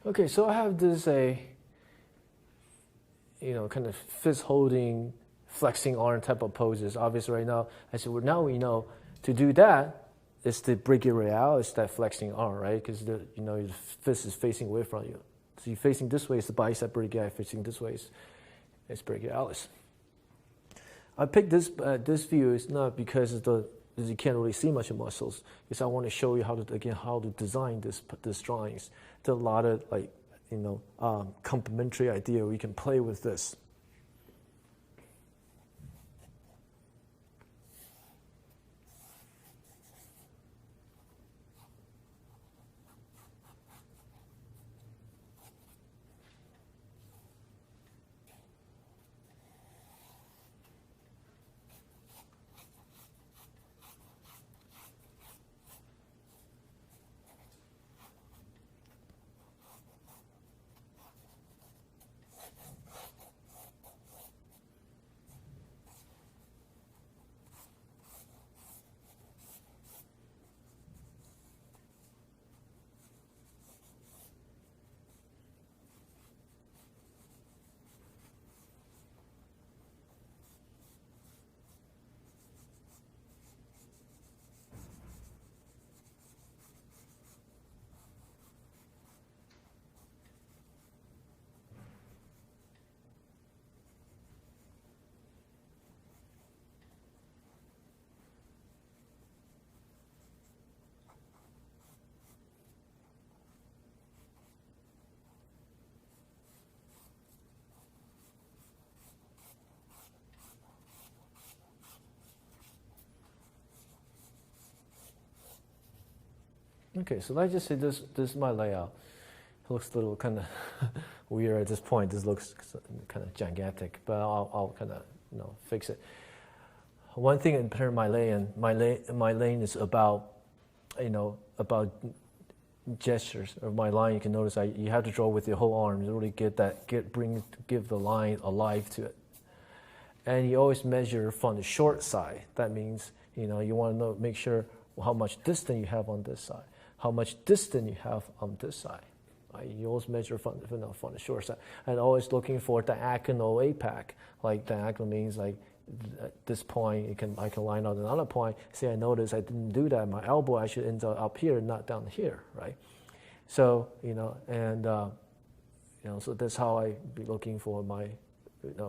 Okay, so I have this kind of fist holding, flexing arm type of poses. Obviously, right now, I said, well, now we know to do that is the brachial, it's that flexing arm, right? Because your fist is facing away from you. So you're facing this way, it's the bicep brachii. Facing this way, it's brachialis. I picked this view is not because you can't really see much of muscles. Because I want to show you how to design this drawings. There's a lot of complementary idea. We can play with this. Okay, so let's just say this is my layout. It looks a little kind of weird at this point. This looks kind of gigantic, but I'll kind of fix it. One thing in terms of my lane is about gestures of my line. You can notice you have to draw with your whole arm to really give the line a life to it. And you always measure from the short side. That means you want to make sure how much distance you have on this side, how much distance you have on this side. Right? You always measure from the short side, and always looking for diagonal apex. Like diagonal means like at this point I can line out another point. See, I noticed I didn't do that. My elbow actually ends up here, not down here, right? So so that's how I be looking for my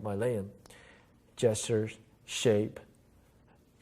my laying gestures, shape,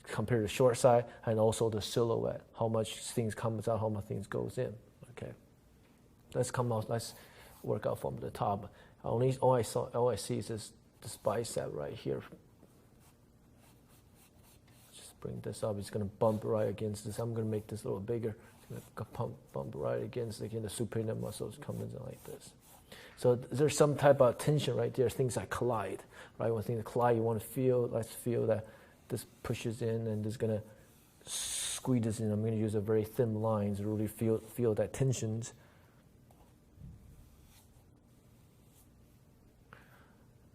compared to short side, and also the silhouette, how much things comes out, how much things goes in. Okay, let's work out from the top. All I see is this bicep right here. Just bring this up. It's going to bump right against this. I'm going to make this a little bigger. It's going to bump right against the superior muscles coming in like this. So there's some type of tension right there. Things that collide, right? When things collide, you want to feel. Let's feel that this pushes in, and this is going to squeeze this in. I'm going to use a very thin line to really feel that tensions.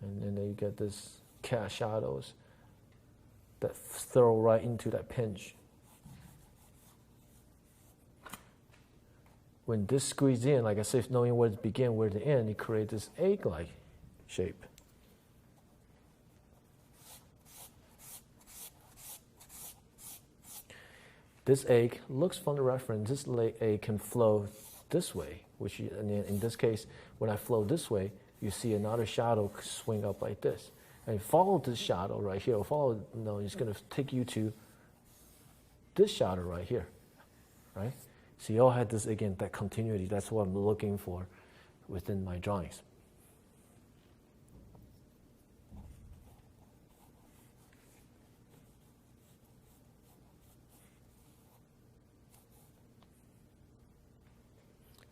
And then you get this cat shadows that throw right into that pinch. When this squeezes in, like I said, knowing where to begin, where to end, you create this egg-like shape. This egg looks from the reference, this egg can flow this way, which in this case, when I flow this way, you see another shadow swing up like this. And follow this shadow right here, it's going to take you to this shadow right here, right? So you all had this, again, that continuity. That's what I'm looking for within my drawings.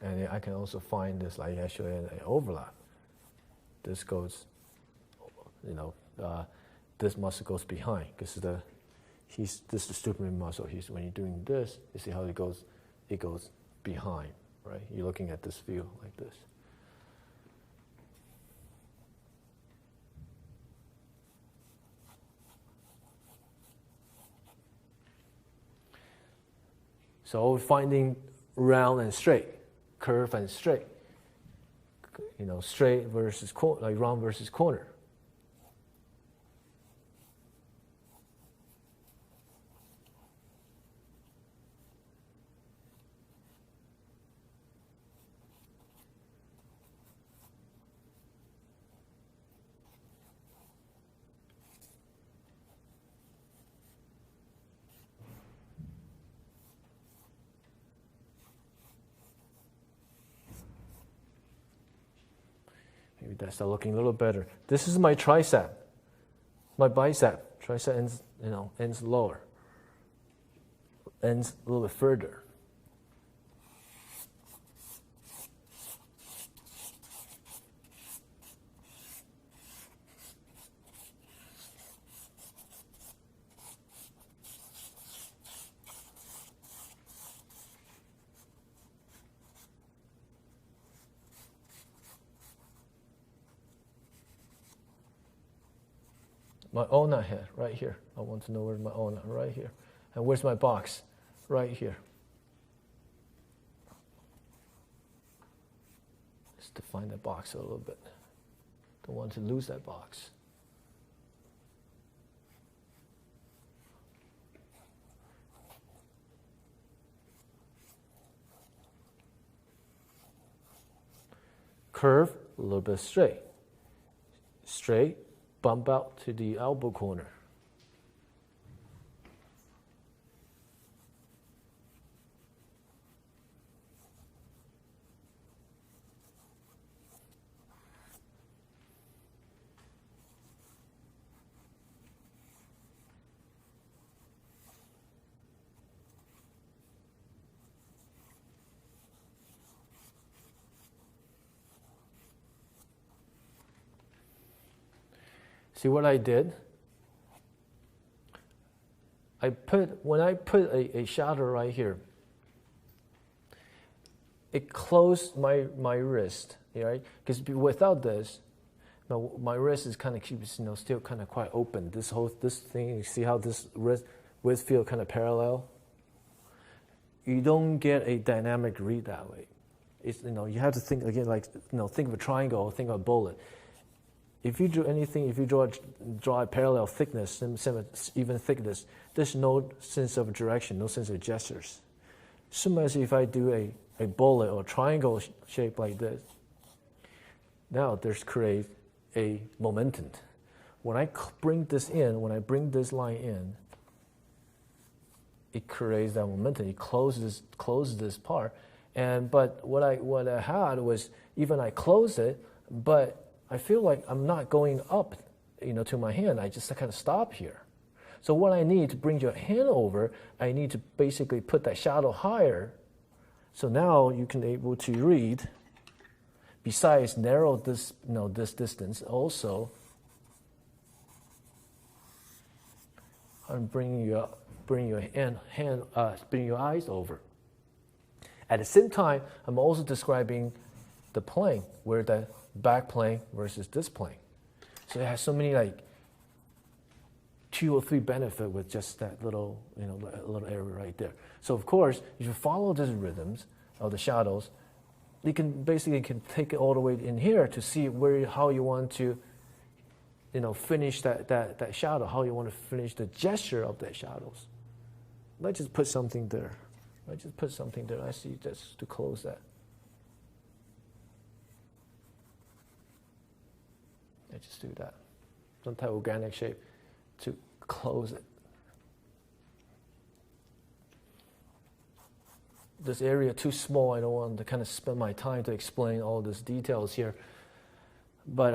And I can also find this, like actually an overlap. This goes, this muscle goes behind because this is the Superman muscle. When you're doing this, you see how it goes behind, right? You're looking at this view like this. So finding round and straight, curve and straight. straight versus like round versus corner. Maybe that's looking a little better. This is my tricep, my bicep. Tricep ends, ends lower, ends a little bit further. My ulna head, right here. I want to know where's my ulna, right here. And where's my box? Right here. Just define that box a little bit. Don't want to lose that box. Curve, a little bit straight. Straight. Bump out to the elbow corner. See what I did? When I put a shadow right here, it closed my wrist, right? Because without this, my wrist is kind of keeps still kind of quite open. This thing, you see how this wrist feel kind of parallel? You don't get a dynamic read that way. It's you have to think again like think of a triangle, think of a bullet. If you do anything, if you draw a parallel thickness, even thickness, there's no sense of direction, no sense of gestures. Similar as if I do a bullet or triangle shape like this, now there's create a momentum. When I bring this in, when I bring this line in, it creates that momentum. It closes this part. But what I had was even I closed it, but I feel like I'm not going up, to my hand. I just kind of stop here. So what I need to bring your hand over, I need to basically put that shadow higher. So now you can able to read. Besides narrow this, this distance, also I'm bringing your eyes over. At the same time, I'm also describing the plane, where the back plane versus this plane. So it has so many 2 or 3 benefits with just that little, little area right there. So of course, if you follow these rhythms of the shadows, you can take it all the way in here to see how you want to, finish that shadow, how you want to finish the gesture of the shadows. Let's just put something there. I see just to close that. I just do that. Some type of organic shape to close it. This area too small. I don't want to kind of spend my time to explain all these details here. But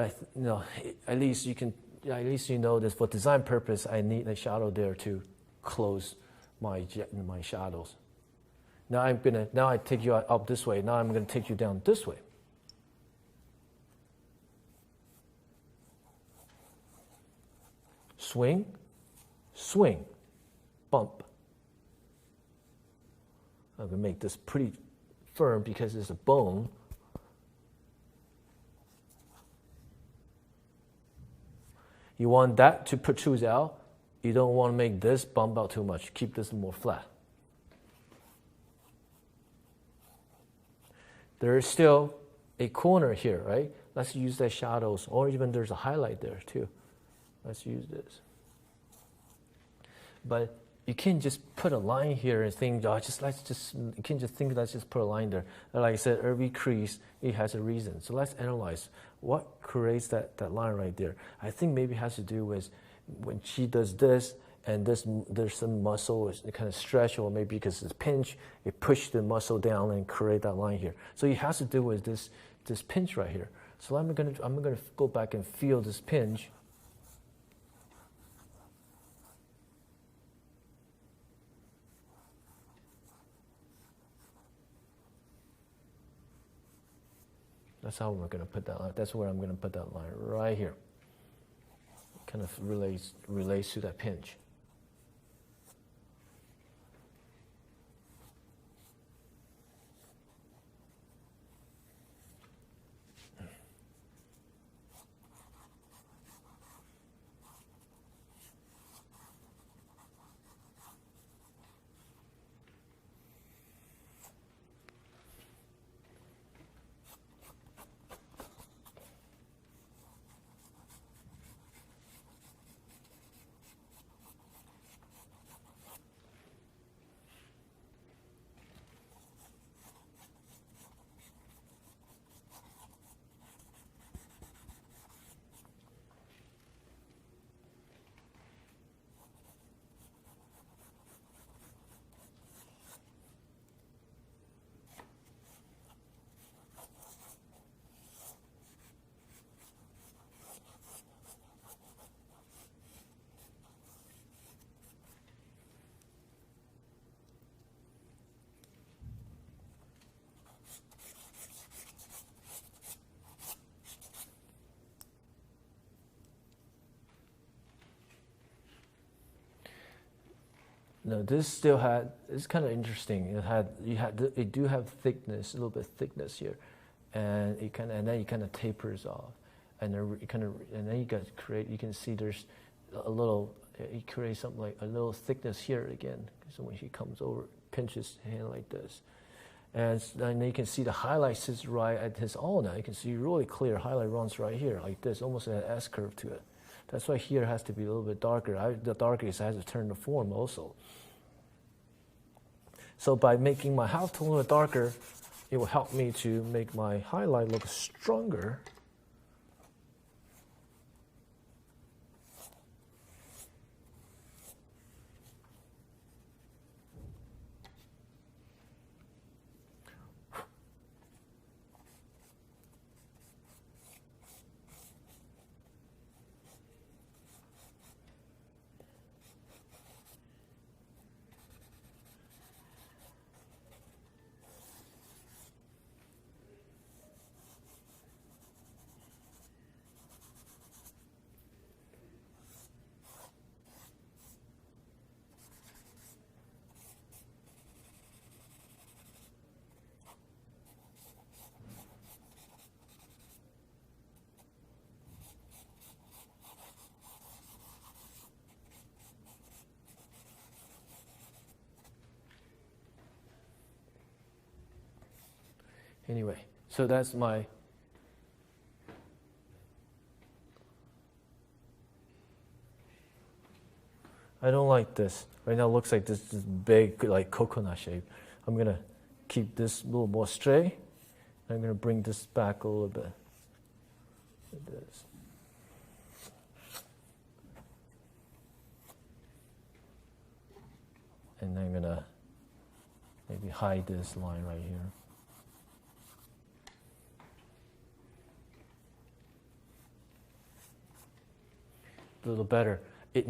at least you know this for design purpose. I need a shadow there to close my shadows. Now I take you up this way. Now I'm going to take you down this way. Swing, swing, bump. I'm going to make this pretty firm because it's a bone. You want that to protrude out. You don't want to make this bump out too much. Keep this more flat. There is still a corner here, right? Let's use that shadows, or even there's a highlight there too. Let's use this. But you can't just put a line here and think, oh, you can't just think, let's just put a line there. Like I said, every crease, it has a reason. So let's analyze what creates that line right there. I think maybe it has to do with when she does this, and there's some muscle is kind of stretch, or maybe because it's pinch, it pushed the muscle down and create that line here. So it has to do with this pinch right here. So I'm gonna go back and feel this pinch. That's how we're going to put that line. That's where I'm going to put that line right here. Kind of relates to that pinch. No, this still had. It's kind of interesting. It do have thickness, a little bit of thickness here, and then it kind of tapers off, and then you can see there's a little. It creates something like a little thickness here again. So when he comes over, pinches his hand like this, and then you can see the highlight sits right at his all now. You can see really clear highlight runs right here like this, almost an S curve to it. That's why here has to be a little bit darker. The darkest has to turn the form also. So by making my half tone a little darker, it will help me to make my highlight look stronger. Anyway, so that's my I don't like this. Right now it looks like this big like coconut shape. I'm going to keep this a little more straight. I'm going to bring this back a little bit. Like this. And then I'm going to maybe hide this line right here. A little better. It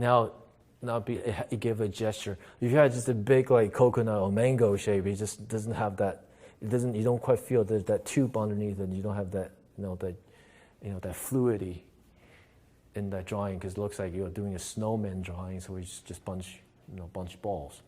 gave a gesture. If you had just a big like coconut or mango shape, it just doesn't have that. You don't quite feel there's that tube underneath, and you don't have that that fluidity in that drawing, because it looks like you're doing a snowman drawing, so we just bunch balls.